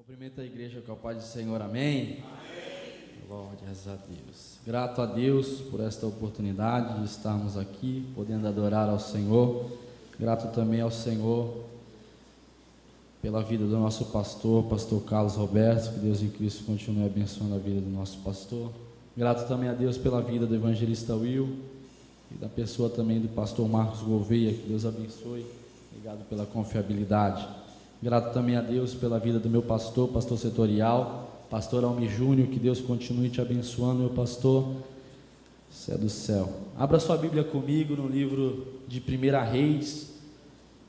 Cumprimento a igreja com a paz do Senhor, amém? Amém. Glórias a Deus. Grato a Deus por esta oportunidade de estarmos aqui, podendo adorar ao Senhor. Grato também ao Senhor pela vida do nosso pastor Carlos Roberto, que Deus em Cristo continue abençoando a vida do nosso pastor. Grato também a Deus pela vida do evangelista Will e da pessoa também do pastor Marcos Gouveia, que Deus abençoe. Obrigado pela confiabilidade. Grato também a Deus pela vida do meu pastor setorial, pastor Almi Júnior, que Deus continue te abençoando, meu pastor. Você é do céu. Abra sua Bíblia comigo no livro de 1 Reis,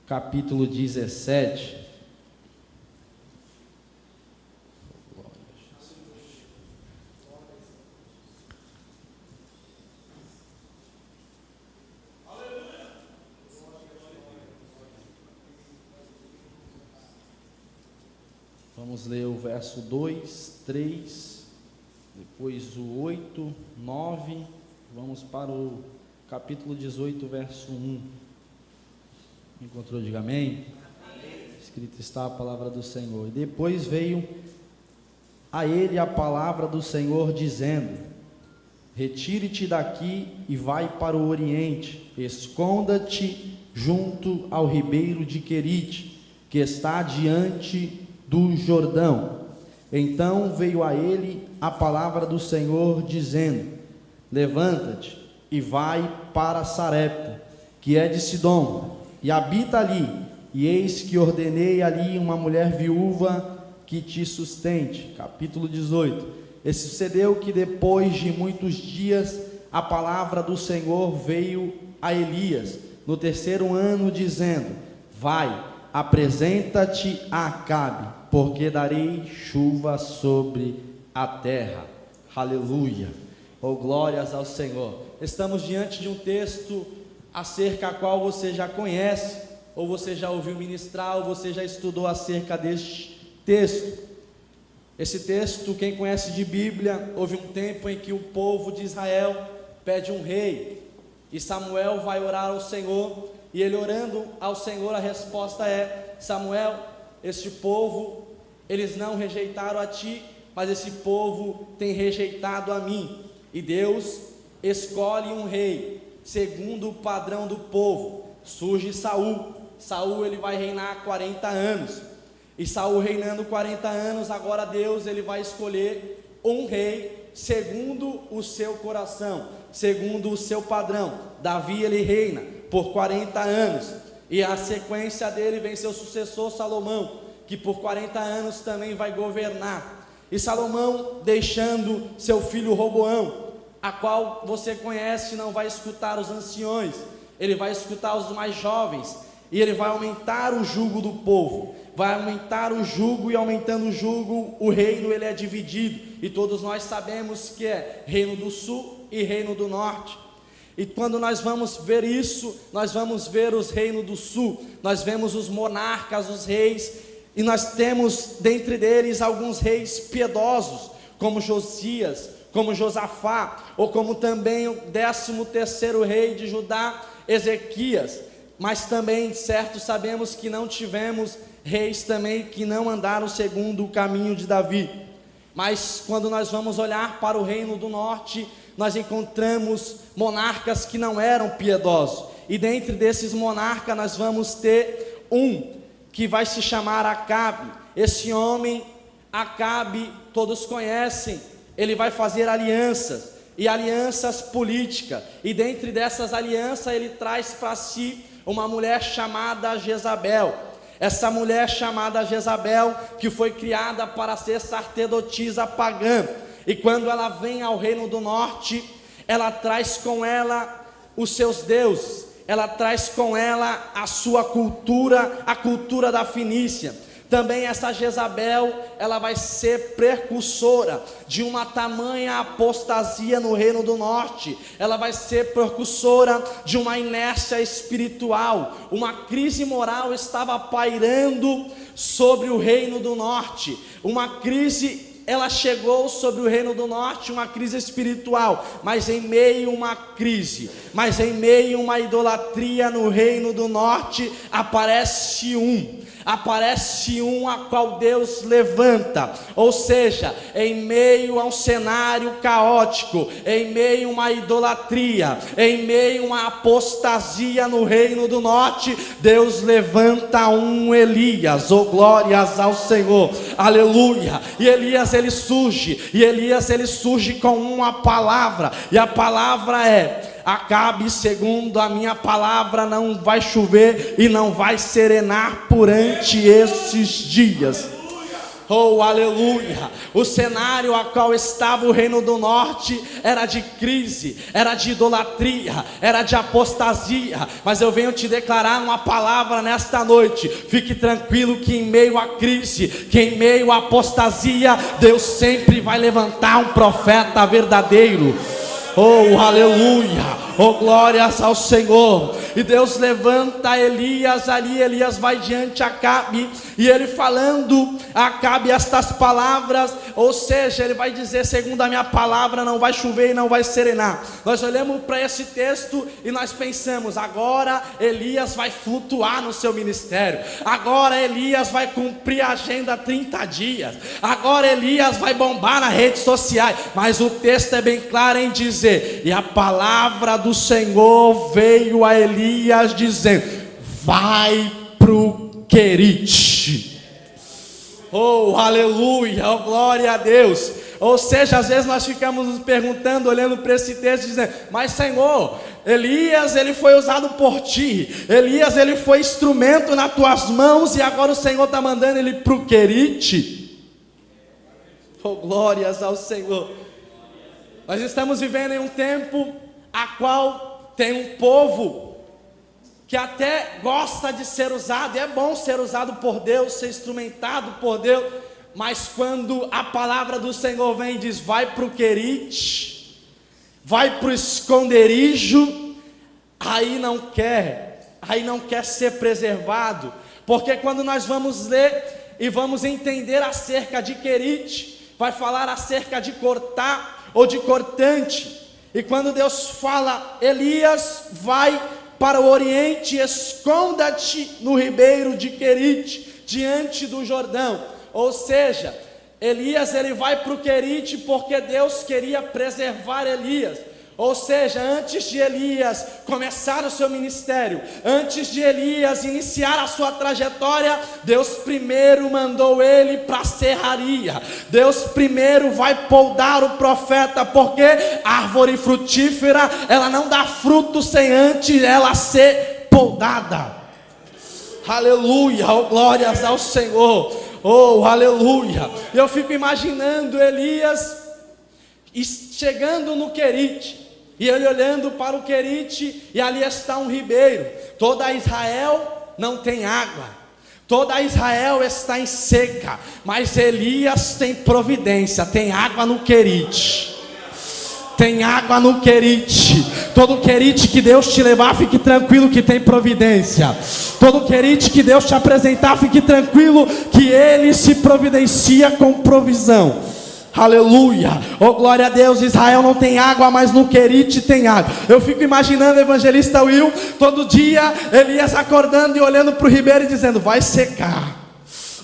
capítulo 17. Vamos ler o verso 2, 3, depois o 8, 9, vamos para o capítulo 18, verso 1. Encontrou? Diga amém. Amém. Escrito está a palavra do Senhor. E depois veio a ele a palavra do Senhor, dizendo: retire-te daqui e vai para o oriente, esconda-te junto ao ribeiro de Querite, que está diante do Jordão. Então veio a ele a palavra do Senhor, dizendo: levanta-te e vai para Sarepta, que é de Sidom, e habita ali, e eis que ordenei ali uma mulher viúva que te sustente. Capítulo 18. E sucedeu que depois de muitos dias a palavra do Senhor veio a Elias no terceiro ano, dizendo: vai, apresenta-te a Acabe, porque darei chuva sobre a terra. Aleluia. Oh, glórias ao Senhor. Estamos diante de um texto acerca do qual você já conhece, ou você já ouviu ministrar, ou você já estudou acerca deste texto. Esse texto, quem conhece de Bíblia, houve um tempo em que o povo de Israel pede um rei, e Samuel vai orar ao Senhor, e ele orando ao Senhor, a resposta é: Samuel, este povo, eles não rejeitaram a ti, mas esse povo tem rejeitado a mim. E Deus escolhe um rei segundo o padrão do povo. Surge Saul ele vai reinar 40 anos, e Saul reinando 40 anos, agora Deus ele vai escolher um rei segundo o seu coração, segundo o seu padrão. Davi ele reina por 40 anos, e a sequência dele vem seu sucessor Salomão, que por 40 anos também vai governar. E Salomão, deixando seu filho Roboão, a qual você conhece, não vai escutar os anciões, ele vai escutar os mais jovens, e ele vai aumentar o jugo do povo, vai aumentar o jugo, e aumentando o jugo, o reino ele é dividido, e todos nós sabemos que é reino do sul e reino do norte. E quando nós vamos ver isso, nós vamos ver os reinos do sul, nós vemos os monarcas, os reis, e nós temos dentre deles alguns reis piedosos, como Josias, como Josafá, ou como também o 13º rei de Judá, Ezequias. Mas também, certo, sabemos que não tivemos reis também que não andaram segundo o caminho de Davi. Mas quando nós vamos olhar para o reino do norte, nós encontramos monarcas que não eram piedosos, e dentre desses monarcas nós vamos ter um que vai se chamar Acabe. Esse homem, Acabe, todos conhecem, ele vai fazer alianças, e alianças políticas, e dentre dessas alianças ele traz para si uma mulher chamada Jezabel. Essa mulher chamada Jezabel, que foi criada para ser sacerdotisa pagã, e quando ela vem ao reino do norte, ela traz com ela os seus deuses, ela traz com ela a sua cultura, a cultura da Fenícia. Também essa Jezabel, ela vai ser precursora de uma tamanha apostasia no reino do norte. Ela vai ser precursora de uma inércia espiritual. Uma crise moral estava pairando sobre o reino do norte, uma crise ela chegou sobre o reino do norte, uma crise espiritual, mas em meio a uma crise, mas em meio a uma idolatria no reino do norte, aparece um a qual Deus levanta, ou seja, em meio a um cenário caótico, em meio a uma idolatria, em meio a uma apostasia no reino do norte, Deus levanta um Elias, oh glórias ao Senhor, aleluia. E Elias ele surge com uma palavra, e a palavra é: Acabe, segundo a minha palavra, não vai chover e não vai serenar durante esses dias. Oh, aleluia. O cenário a qual estava o reino do norte era de crise, era de idolatria, era de apostasia. Mas eu venho te declarar uma palavra nesta noite: fique tranquilo que em meio à crise, que em meio à apostasia, Deus sempre vai levantar um profeta verdadeiro. Oh, aleluia, oh, glórias ao Senhor. E Deus levanta Elias ali. Elias vai diante de Acabe, e ele falando a Acabe estas palavras, ou seja, ele vai dizer: segundo a minha palavra, não vai chover e não vai serenar. Nós olhamos para esse texto e nós pensamos: agora Elias vai flutuar no seu ministério, agora Elias vai cumprir a agenda 30 dias, agora Elias vai bombar nas redes sociais. Mas o texto é bem claro em dizer: e a palavra do Senhor veio a Elias dizendo: vai pro Querite. Oh, aleluia, oh, glória a Deus. Ou seja, às vezes nós ficamos nos perguntando, olhando para esse texto, dizendo: mas Senhor, Elias ele foi usado por ti, Elias ele foi instrumento nas tuas mãos, e agora o Senhor está mandando ele para o Querite. Oh, glórias ao Senhor. Nós estamos vivendo em um tempo a qual tem um povo que até gosta de ser usado, e é bom ser usado por Deus, ser instrumentado por Deus, mas quando a palavra do Senhor vem e diz: vai para o Querite, vai para o esconderijo, aí não quer ser preservado. Porque quando nós vamos ler e vamos entender acerca de Querite, vai falar acerca de cortar ou de cortante. E quando Deus fala: Elias, vai para o oriente, esconda-te no ribeiro de Querite, diante do Jordão. Ou seja, Elias ele vai para o Querite porque Deus queria preservar Elias. Ou seja, antes de Elias começar o seu ministério, antes de Elias iniciar a sua trajetória, Deus primeiro mandou ele para a serraria. Deus primeiro vai poldar o profeta, porque árvore frutífera, ela não dá fruto sem antes ela ser poldada. Aleluia, oh, glórias ao Senhor. Oh, aleluia. Eu fico imaginando Elias chegando no Querite, e ele olhando para o Querite, e ali está um ribeiro. Toda Israel não tem água, toda Israel está em seca, mas Elias tem providência, tem água no Querite. Tem água no Querite. Todo Querite que Deus te levar, fique tranquilo que tem providência. Todo Querite que Deus te apresentar, fique tranquilo que Ele se providencia com provisão. Aleluia, oh glória a Deus. Israel não tem água, mas no Querite tem água. Eu fico imaginando o evangelista Will, todo dia Elias acordando e olhando para o ribeiro e dizendo: vai secar.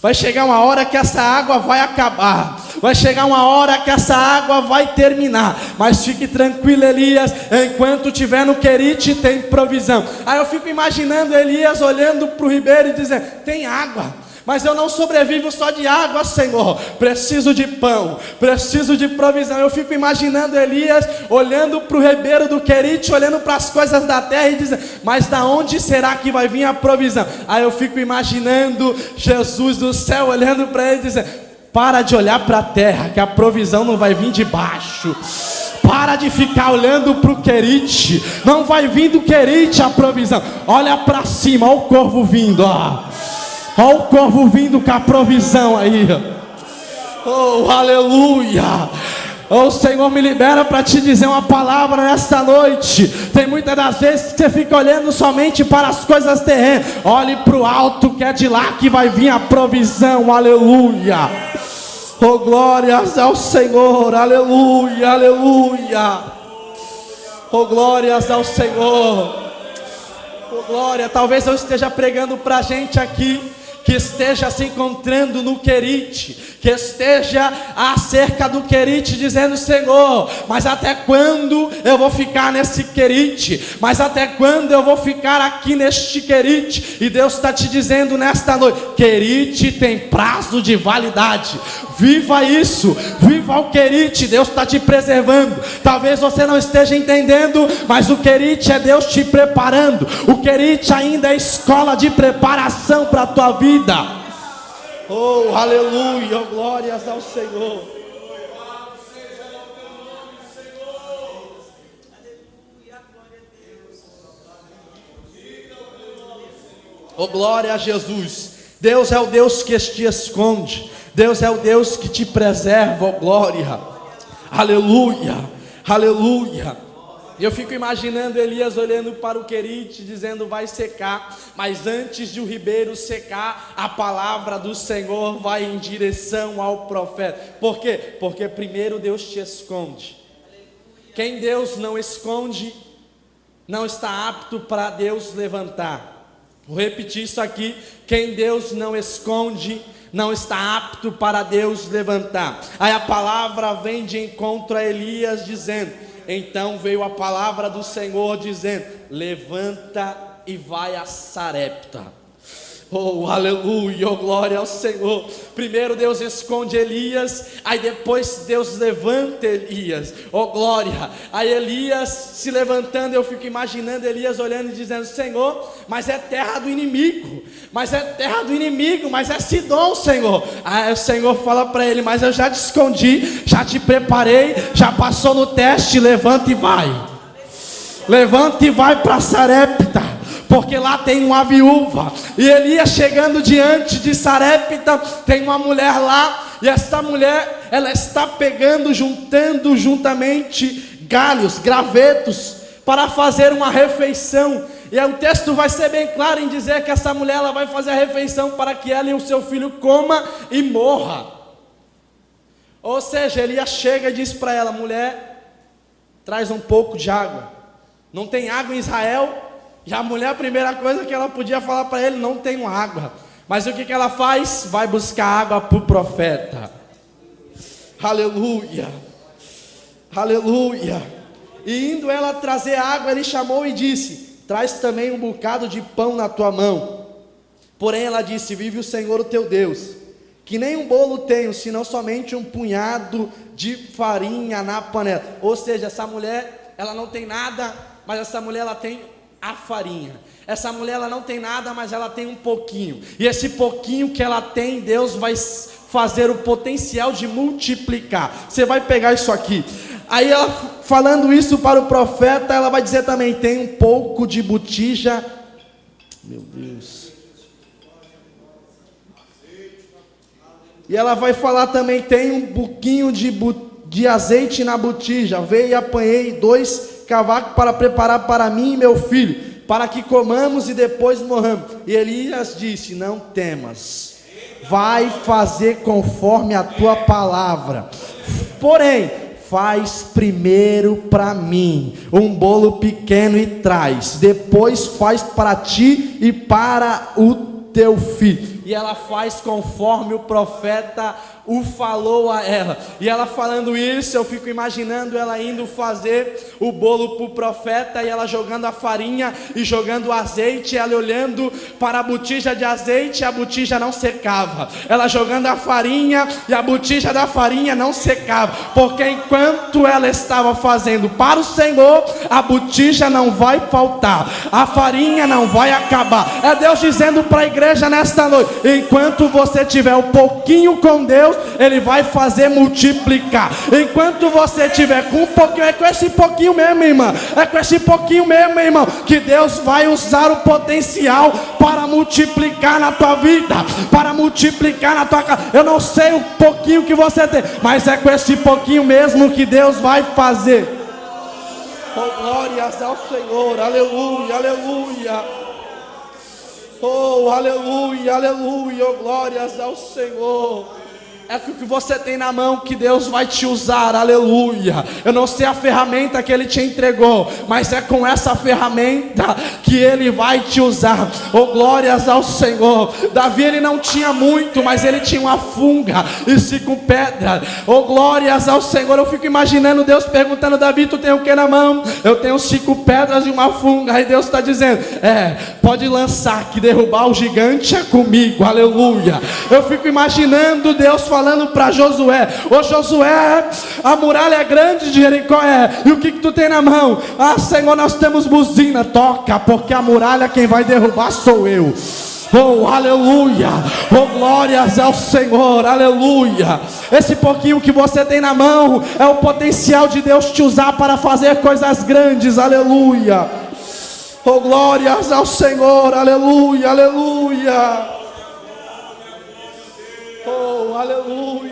Vai chegar uma hora que essa água vai acabar, vai chegar uma hora que essa água vai terminar, mas fique tranquilo, Elias, enquanto estiver no Querite tem provisão. Aí eu fico imaginando Elias olhando para o ribeiro e dizendo: tem água, mas eu não sobrevivo só de água, Senhor, preciso de pão, preciso de provisão. Eu fico imaginando Elias olhando para o ribeiro do Querite, olhando para as coisas da terra e dizendo: mas da onde será que vai vir a provisão? Aí eu fico imaginando Jesus do céu olhando para ele e dizendo: para de olhar para a terra, que a provisão não vai vir de baixo. Para de ficar olhando para o Querite, não vai vir do Querite a provisão. Olha para cima, olha o corvo vindo, ó. Olha o corvo vindo com a provisão aí. Oh, aleluia. Oh, Senhor, me libera para te dizer uma palavra nesta noite. Tem muitas das vezes que você fica olhando somente para as coisas terrenas. Olhe para o alto, que é de lá que vai vir a provisão. Aleluia. Oh, glórias ao Senhor, aleluia, aleluia. Oh, glórias ao Senhor. Oh, glória. Talvez eu esteja pregando para gente aqui que esteja se encontrando no Querite, que esteja acerca do Querite dizendo: Senhor, mas até quando eu vou ficar nesse Querite? Mas até quando eu vou ficar aqui neste Querite? E Deus está te dizendo nesta noite: Querite tem prazo de validade. Viva isso, viva o Querite. Deus está te preservando. Talvez você não esteja entendendo, mas o Querite é Deus te preparando. O Querite ainda é escola de preparação para a tua vida. Oh, aleluia, oh, glórias ao Senhor. Oh, glória a Jesus. Deus é o Deus que te esconde. Deus é o Deus que te preserva, oh glória. Aleluia, aleluia. E eu fico imaginando Elias olhando para o Querite, dizendo: vai secar. Mas antes de o ribeiro secar, a palavra do Senhor vai em direção ao profeta. Por quê? Porque primeiro Deus te esconde. Quem Deus não esconde, não está apto para Deus levantar. Vou repetir isso aqui: quem Deus não esconde, não está apto para Deus levantar. Aí a palavra vem de encontro a Elias dizendo: então veio a palavra do Senhor dizendo: levanta e vai a Sarepta. Oh, aleluia, oh, glória ao Senhor. Primeiro Deus esconde Elias, aí depois Deus levanta Elias. Oh, glória. Aí Elias se levantando, eu fico imaginando Elias olhando e dizendo: Senhor, mas é terra do inimigo. Mas é terra do inimigo, mas é Sidom, Senhor. Aí o Senhor fala para ele: mas eu já te escondi, já te preparei, já passou no teste, levanta e vai. Levanta e vai para Sarepta, porque lá tem uma viúva. E Elias chegando diante de Sarepta, tem uma mulher lá, e essa mulher, ela está pegando, juntando juntamente galhos, gravetos, para fazer uma refeição. E aí o texto vai ser bem claro em dizer que essa mulher, ela vai fazer a refeição para que ela e o seu filho coma e morra. Ou seja, Elias chega e diz para ela: mulher, traz um pouco de água. Não tem água em Israel. E a mulher, a primeira coisa que ela podia falar para ele: não tenho água. Mas o que ela faz? Vai buscar água para o profeta. Aleluia, aleluia. E indo ela trazer água, ele chamou e disse: traz também um bocado de pão na tua mão. Porém ela disse: vive o Senhor o teu Deus, que nem um bolo tenho, senão somente um punhado de farinha na panela. Ou seja, essa mulher, ela não tem nada, mas essa mulher, ela tem a farinha. Essa mulher, ela não tem nada, mas ela tem um pouquinho. E esse pouquinho que ela tem, Deus vai fazer o potencial de multiplicar. Você vai pegar isso aqui. Aí ela, falando isso para o profeta, ela vai dizer também: tem um pouco de botija. Meu Deus. E ela vai falar também: tem um pouquinho de azeite na botija. Veio e apanhei 2 cavacos para preparar para mim e meu filho, para que comamos e depois morramos. E Elias disse: não temas, vai fazer conforme a tua palavra. Porém, faz primeiro para mim um bolo pequeno e traz, depois faz para ti e para o teu filho. E ela faz conforme o profeta o falou a ela. E ela falando isso, eu fico imaginando ela indo fazer o bolo para o profeta, e ela jogando a farinha e jogando o azeite, ela olhando para a botija de azeite, e a botija não secava. Ela jogando a farinha e a botija da farinha não secava, porque enquanto ela estava fazendo para o Senhor, a botija não vai faltar, a farinha não vai acabar. É Deus dizendo para a igreja nesta noite: enquanto você tiver um pouquinho com Deus, Ele vai fazer multiplicar. Enquanto você tiver com um pouquinho, é com esse pouquinho mesmo, irmã, é com esse pouquinho mesmo, irmão, que Deus vai usar o potencial para multiplicar na tua vida, para multiplicar na tua casa. Eu não sei o pouquinho que você tem, mas é com esse pouquinho mesmo que Deus vai fazer. Oh, glórias ao Senhor, aleluia, aleluia. Oh, aleluia, aleluia, oh, glórias ao Senhor. É que o que você tem na mão que Deus vai te usar, aleluia. Eu não sei a ferramenta que Ele te entregou, mas é com essa ferramenta que Ele vai te usar. Oh, glórias ao Senhor. Davi, ele não tinha muito, mas ele tinha uma funga e 5 pedras. Oh, glórias ao Senhor. Eu fico imaginando Deus perguntando: Davi, tu tem o que na mão? Eu tenho 5 pedras e uma funga. Aí Deus está dizendo: pode lançar, que derrubar o gigante é comigo, aleluia. Eu fico imaginando Deus falando para Josué: ô Josué, a muralha é grande de Jericó, e o que tu tem na mão? Ah, Senhor, nós temos buzina. Toca, porque a muralha quem vai derrubar sou eu. Oh, aleluia. Oh, glórias ao Senhor, aleluia. Esse pouquinho que você tem na mão é o potencial de Deus te usar para fazer coisas grandes, aleluia. Oh, glórias ao Senhor, aleluia, aleluia. Oh, aleluia.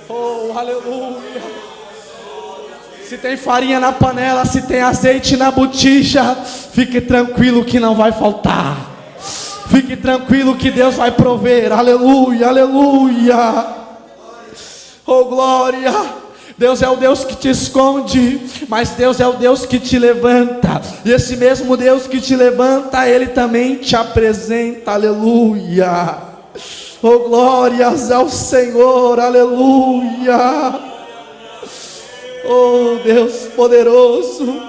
Oh, aleluia. Se tem farinha na panela, se tem azeite na botija, fique tranquilo que não vai faltar. Fique tranquilo que Deus vai prover. Aleluia, aleluia. Oh, glória. Deus é o Deus que te esconde, mas Deus é o Deus que te levanta. E esse mesmo Deus que te levanta, Ele também te apresenta. Aleluia. Oh, glórias ao Senhor. Aleluia. Oh, Deus poderoso.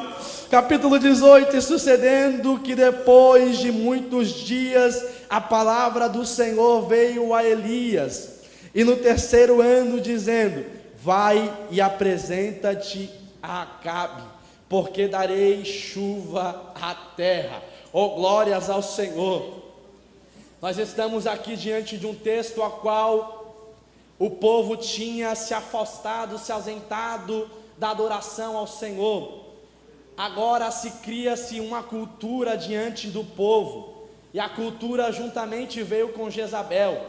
Capítulo 18: e sucedendo que depois de muitos dias a palavra do Senhor veio a Elias, e no 3º ano, dizendo: vai e apresenta-te a Acabe, porque darei chuva à terra. Oh, glórias ao Senhor. Nós estamos aqui diante de um texto a qual o povo tinha se afastado, se ausentado da adoração ao Senhor. Agora cria-se uma cultura diante do povo, e a cultura juntamente veio com Jezabel.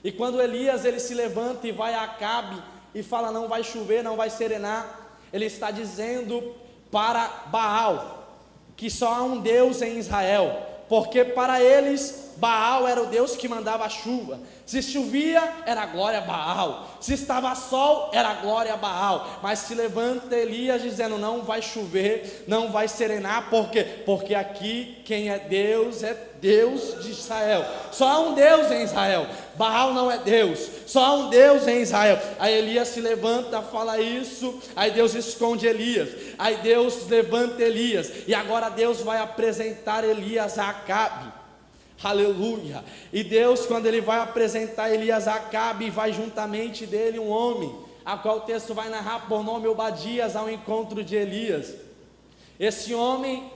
E quando Elias ele se levanta e vai a Acabe e fala: não vai chover, não vai serenar, ele está dizendo para Baal que só há um Deus em Israel, porque para eles Baal era o Deus que mandava a chuva. Se chovia, era glória a Baal. Se estava sol, era glória a Baal. Mas se levanta Elias dizendo: não vai chover, não vai serenar. Por quê? Porque aqui quem é Deus de Israel. Só há um Deus em Israel. Baal não é Deus, só há um Deus em Israel. Aí Elias se levanta, fala isso. Aí Deus esconde Elias. Aí Deus levanta Elias. E agora Deus vai apresentar Elias a Acabe. Aleluia. E Deus, quando Ele vai apresentar Elias a Acabe, vai juntamente dele um homem, a qual o texto vai narrar por nome Obadias, ao encontro de Elias. Esse homem,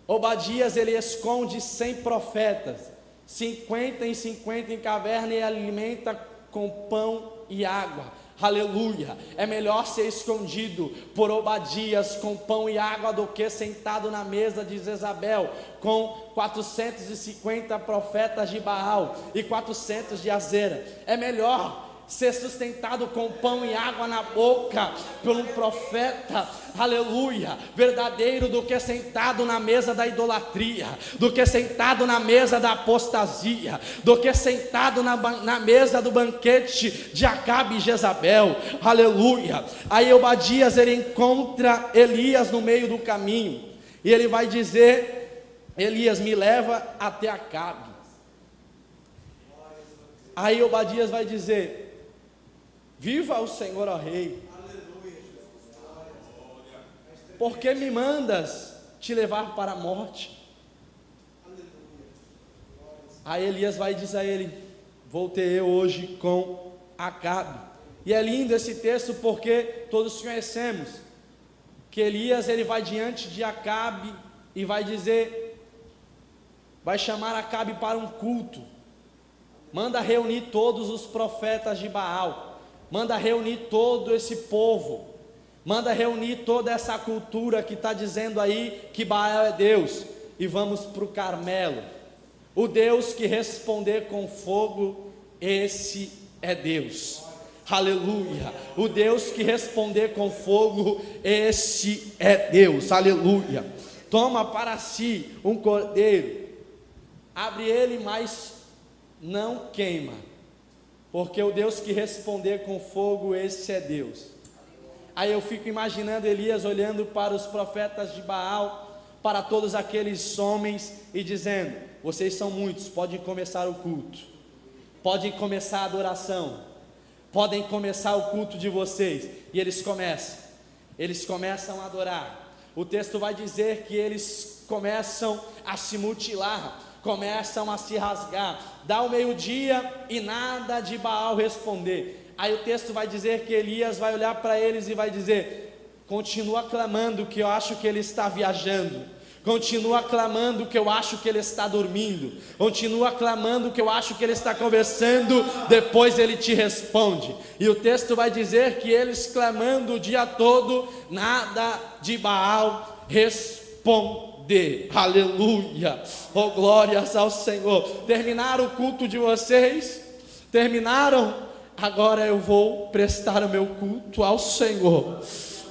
Obadias, ele esconde 100 profetas, 50 em 50 em caverna, e alimenta com pão e água. Aleluia. É melhor ser escondido por Obadias com pão e água do que sentado na mesa de Jezabel com 450 profetas de Baal e 400 de Azera. É melhor ser sustentado com pão e água na boca por um profeta, aleluia, verdadeiro, do que sentado na mesa da idolatria, do que sentado na mesa da apostasia, do que sentado na mesa do banquete de Acabe e Jezabel. Aleluia. Aí Obadias ele encontra Elias no meio do caminho, e ele vai dizer: Elias, me leva até Acabe. Aí Obadias vai dizer: viva o Senhor, ó Rei, por que me mandas te levar para a morte? Aí Elias vai dizer a ele: voltei eu hoje com Acabe. E é lindo esse texto porque todos conhecemos que Elias ele vai diante de Acabe e vai dizer, vai chamar Acabe para um culto, manda reunir todos os profetas de Baal, manda reunir todo esse povo, manda reunir toda essa cultura que está dizendo aí que Baal é Deus, e vamos para o Carmelo. O Deus que responder com fogo, esse é Deus. Aleluia. O Deus que responder com fogo, esse é Deus. Aleluia. Toma para si um cordeiro, abre ele, mas não queima. porque o Deus que responder com fogo, esse é Deus. Aí eu fico imaginando Elias olhando para os profetas de Baal, para todos aqueles homens e dizendo: vocês são muitos, podem começar o culto, podem começar a adoração, podem começar o culto de vocês. E eles começam a adorar. O texto vai dizer que eles começam a se mutilar, começam a se rasgar. Dá o meio-dia e nada de Baal responder. Aí o texto vai dizer que Elias vai olhar para eles e vai dizer: continua clamando, que eu acho que ele está viajando. Continua clamando, que eu acho que ele está dormindo. Continua clamando, que eu acho que ele está conversando. Depois ele te responde. E o texto vai dizer que eles clamando o dia todo, nada de Baal responder. Aleluia, oh glórias ao Senhor. Terminaram o culto de vocês? Terminaram? Agora eu vou prestar o meu culto ao Senhor.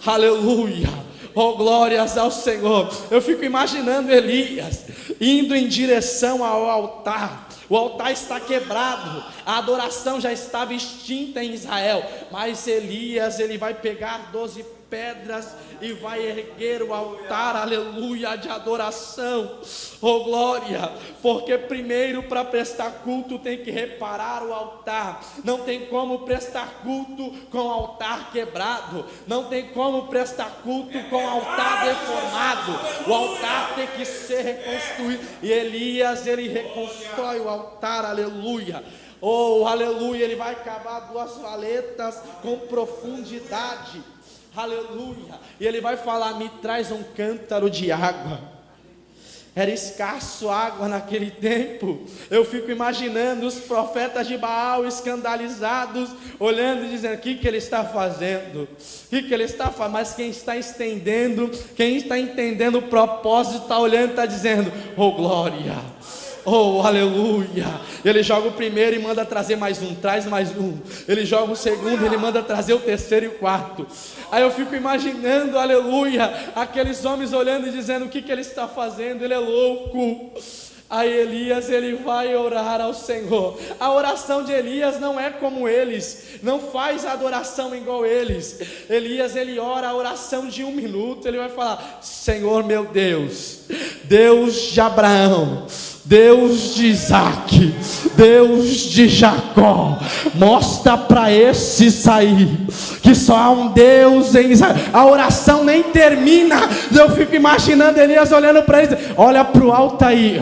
Aleluia, oh glórias ao Senhor. Eu fico imaginando Elias indo em direção ao altar. O altar está quebrado, a adoração já estava extinta em Israel, mas Elias, ele vai pegar 12 pedras e vai erguer o altar, aleluia, de adoração, oh glória, porque primeiro para prestar culto tem que reparar o altar. Não tem como prestar culto com o altar quebrado, não tem como prestar culto com o altar deformado. O altar tem que ser reconstruído, e Elias, ele reconstrói o altar, aleluia. Oh, aleluia, ele vai cavar 2 valetas com profundidade, aleluia, e ele vai falar: me traz um cântaro de água. Era escasso água naquele tempo. Eu fico imaginando os profetas de Baal escandalizados, olhando e dizendo: o que ele está fazendo? O que ele está fazendo? Mas quem está entendendo o propósito, está olhando e está dizendo: oh glória, oh aleluia. Ele joga o primeiro e manda trazer mais um, traz mais um. Ele joga o segundo, ele manda trazer o terceiro e o quarto. Aí eu fico imaginando, aleluia, aqueles homens olhando e dizendo: o que ele está fazendo? Ele é louco. Aí Elias, ele vai orar ao Senhor. A oração de Elias não é como eles, não faz a adoração igual eles. Elias, ele ora a oração de 1 minuto. Ele vai falar: Senhor meu Deus, Deus de Abraão, Deus de Isaac, Deus de Jacó, mostra para esse sair que só há um Deus em Israel. A oração nem termina. Eu fico imaginando Elias olhando para ele: olha para o alto aí,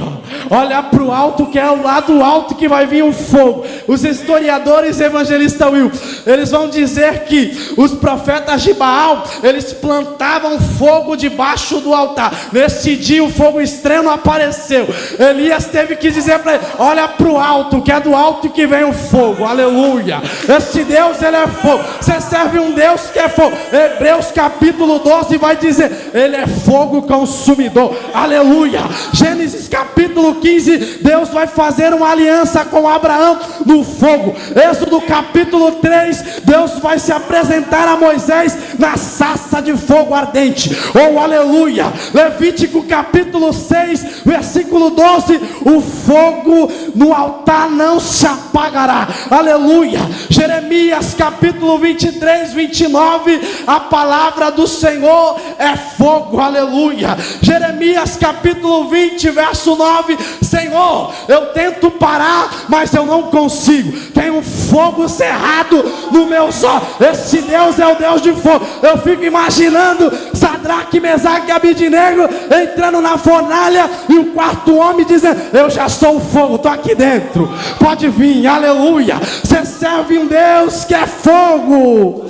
olha para o alto, que é o lado alto que vai vir o fogo. Os historiadores, evangelista Will, eles vão dizer que os profetas de Baal, eles plantavam fogo debaixo do altar. Nesse dia o fogo extremo apareceu. Elias teve que dizer para ele: olha para o alto, que é do alto que vem o fogo. Aleluia. Esse Deus, ele é fogo. Você serve um Deus que é fogo. Hebreus capítulo 12 vai dizer: ele é fogo consumidor. Aleluia. Gênesis capítulo 15, Deus vai fazer uma aliança com Abraão no fogo. Êxodo capítulo 3, Deus vai se apresentar a Moisés na sarça de fogo ardente. Oh aleluia. Levítico capítulo 6, versículo 12: o fogo no altar não se apagará. Aleluia. Jeremias capítulo 23, 29, a palavra do Senhor é fogo. Aleluia. Jeremias capítulo 20, verso 9: Senhor, eu tento parar, mas eu não consigo. Tem um fogo cerrado no meu olhos. Esse Deus é o Deus de fogo. Eu fico imaginando Sadraque, Mesaque e Abidnego entrando na fornalha e o quarto homem dizendo: eu já sou o fogo, estou aqui dentro, pode vir. Aleluia. Você serve um Deus que é fogo.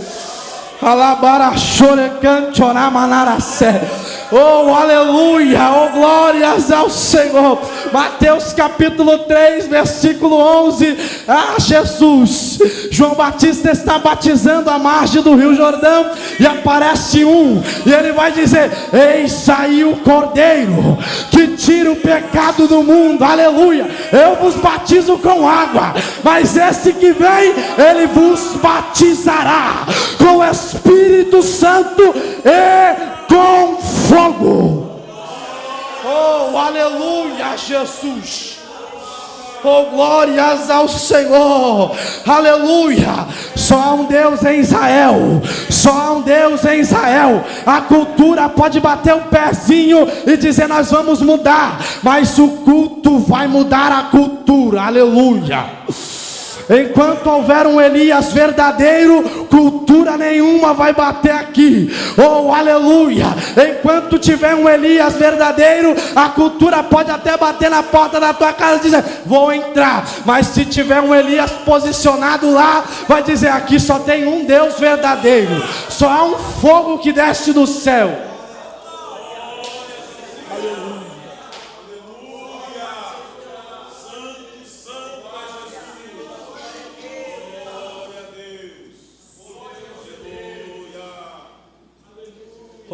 Oh aleluia, oh glórias ao Senhor. Mateus capítulo 3, versículo 11. Ah, Jesus, João Batista está batizando à margem do Rio Jordão, e aparece um, e ele vai dizer: eis aí o Cordeiro que tira o pecado do mundo. Aleluia. Eu vos batizo com água, mas esse que vem, ele vos batizará com o Espírito Santo e com fogo. Oh, aleluia, Jesus. Oh, glórias ao Senhor, aleluia. Só há um Deus em Israel, só há um Deus em Israel. A cultura pode bater o pezinho e dizer nós vamos mudar, mas o culto vai mudar a cultura, aleluia. Enquanto houver um Elias verdadeiro, cultura nenhuma vai bater aqui. Oh, aleluia. Enquanto tiver um Elias verdadeiro, a cultura pode até bater na porta da tua casa e dizer, vou entrar. Mas se tiver um Elias posicionado lá, vai dizer, aqui só tem um Deus verdadeiro. Só há um fogo que desce do céu.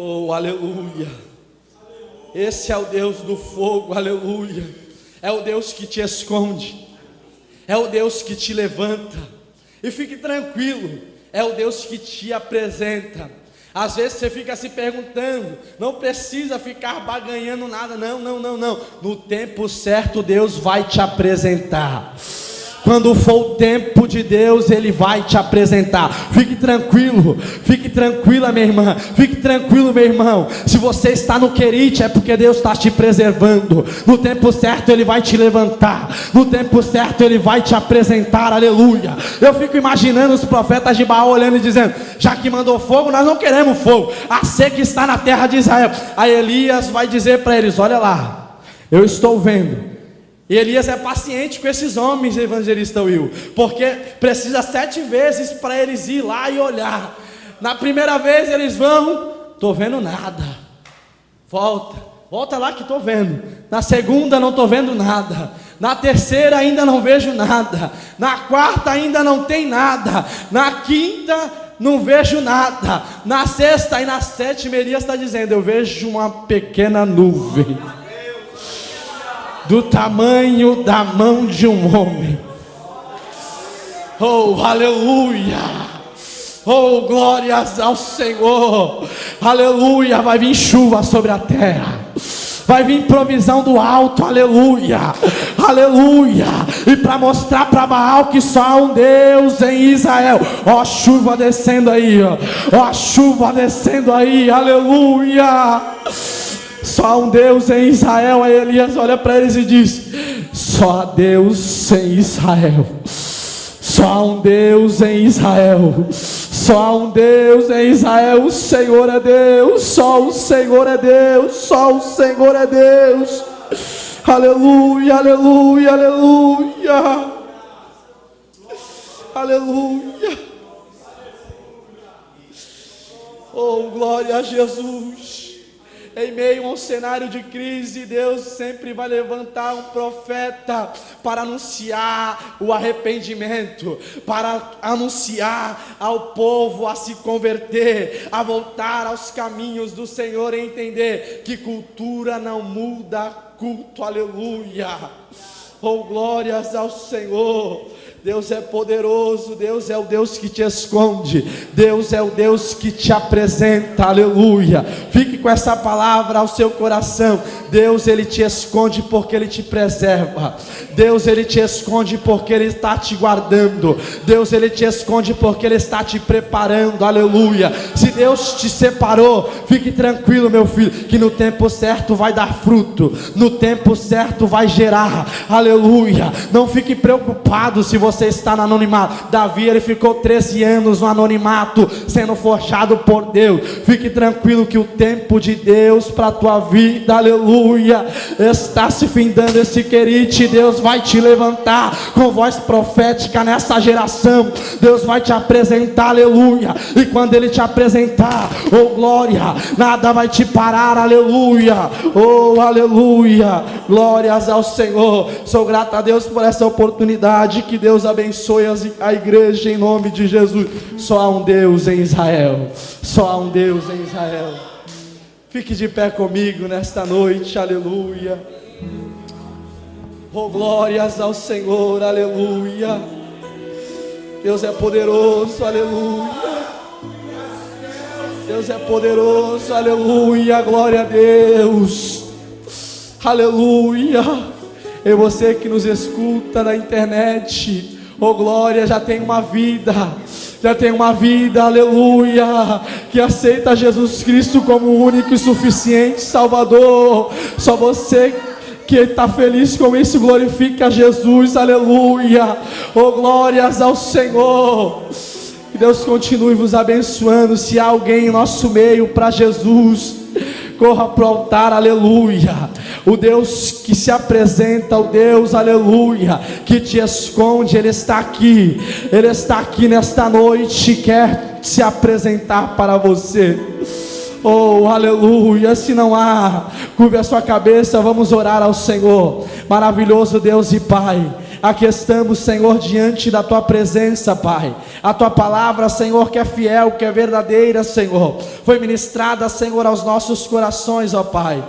Oh, aleluia. Esse é o Deus do fogo, aleluia. É o Deus que te esconde, é o Deus que te levanta. E fique tranquilo, é o Deus que te apresenta. Às vezes você fica se perguntando, não precisa ficar baganhando nada, não. No tempo certo Deus vai te apresentar. Quando for o tempo de Deus, Ele vai te apresentar. Fique tranquilo, fique tranquila, minha irmã. Fique tranquilo, meu irmão. Se você está no querite, é porque Deus está te preservando. No tempo certo Ele vai te levantar. No tempo certo Ele vai te apresentar, aleluia. Eu fico imaginando os profetas de Baal olhando e dizendo, já que mandou fogo, nós não queremos fogo. A seca está na terra de Israel. Aí Elias vai dizer para eles, olha lá, eu estou vendo. E Elias é paciente com esses homens, evangelista Will, porque precisa 7 vezes para eles ir lá e olhar. Na primeira vez eles vão, estou vendo nada. Volta lá que estou vendo. Na segunda não estou vendo nada. Na terceira ainda não vejo nada. Na quarta ainda não tem nada. Na quinta não vejo nada. Na sexta e na sétima Elias está dizendo, eu vejo uma pequena nuvem do tamanho da mão de um homem. Oh, aleluia. Oh, glórias ao Senhor. Aleluia. Vai vir chuva sobre a terra, vai vir provisão do alto, aleluia, aleluia. E para mostrar para Baal que só há um Deus em Israel, ó, chuva descendo aí, ó, chuva descendo aí, aleluia. Só há um Deus em Israel. Aí Elias olha para eles e diz, só há Deus em Israel. Só há um Deus em Israel. Só há um Deus em Israel. O Senhor é Deus. Só o Senhor é Deus. Só o Senhor é Deus. Aleluia, aleluia, aleluia. Aleluia. Oh, glória a Jesus. Em meio a um cenário de crise, Deus sempre vai levantar um profeta para anunciar o arrependimento, para anunciar ao povo a se converter, a voltar aos caminhos do Senhor e entender que cultura não muda culto, aleluia. Oh, glórias ao Senhor. Deus é poderoso, Deus é o Deus que te esconde, Deus é o Deus que te apresenta, aleluia. Fique com essa palavra ao seu coração. Deus, Ele te esconde porque Ele te preserva. Deus, Ele te esconde porque Ele está te guardando. Deus, Ele te esconde porque Ele está te preparando, aleluia. Se Deus te separou, fique tranquilo, meu filho, que no tempo certo vai dar fruto, no tempo certo vai gerar, aleluia. Não fique preocupado se você está no anonimato. Davi, ele ficou 13 anos no anonimato, sendo forjado por Deus. Fique tranquilo que o tempo de Deus para a tua vida, aleluia, está se findando esse querite. Deus vai te levantar com voz profética nessa geração. Deus vai te apresentar, aleluia. E quando Ele te apresentar, oh glória, nada vai te parar, aleluia. Oh, aleluia. Glórias ao Senhor. Sou grato a Deus por essa oportunidade. Que Deus abençoe a igreja em nome de Jesus. Só há um Deus em Israel. Só há um Deus em Israel. Fique de pé comigo nesta noite, aleluia. Oh, glórias ao Senhor, aleluia. Deus é poderoso, aleluia. Deus é poderoso, aleluia. Glória a Deus, aleluia. E você que nos escuta na internet, oh glória, já tem uma vida, aleluia, que aceita Jesus Cristo como o único e suficiente Salvador. Só você que está feliz com isso, glorifica Jesus, aleluia, oh glórias ao Senhor. Que Deus continue vos abençoando. Se há alguém em nosso meio para Jesus, corra para o altar, aleluia. O Deus que se apresenta, o Deus, aleluia, que te esconde, Ele está aqui nesta noite, quer se apresentar para você. Oh, aleluia. Se não há, curve a sua cabeça, vamos orar ao Senhor. Maravilhoso Deus e Pai, aqui estamos, Senhor, diante da Tua presença, Pai. A Tua palavra, Senhor, que é fiel, que é verdadeira, Senhor, foi ministrada, Senhor, aos nossos corações, ó Pai.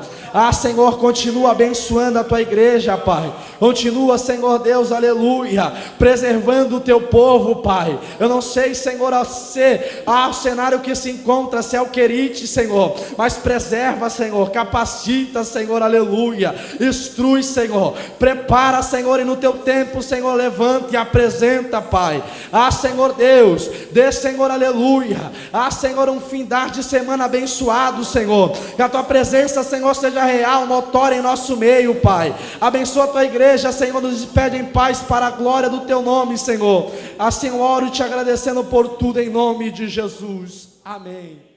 Senhor, continua abençoando a Tua igreja, Pai. Continua, Senhor Deus, aleluia, preservando o Teu povo, Pai. Eu não sei, Senhor, o cenário que se encontra, se é o Querite, Senhor, mas preserva, Senhor, capacita, Senhor, aleluia, instrui, Senhor, prepara, Senhor, e no Teu tempo, Senhor, levanta e apresenta, Pai. Senhor Deus, dê, Senhor, aleluia, Senhor, um findar de semana abençoado, Senhor, que a Tua presença, Senhor, seja real, notória em nosso meio, Pai. Abençoa a Tua igreja, Senhor, nos despede em paz para a glória do Teu nome, Senhor. Assim eu oro te agradecendo por tudo em nome de Jesus. Amém.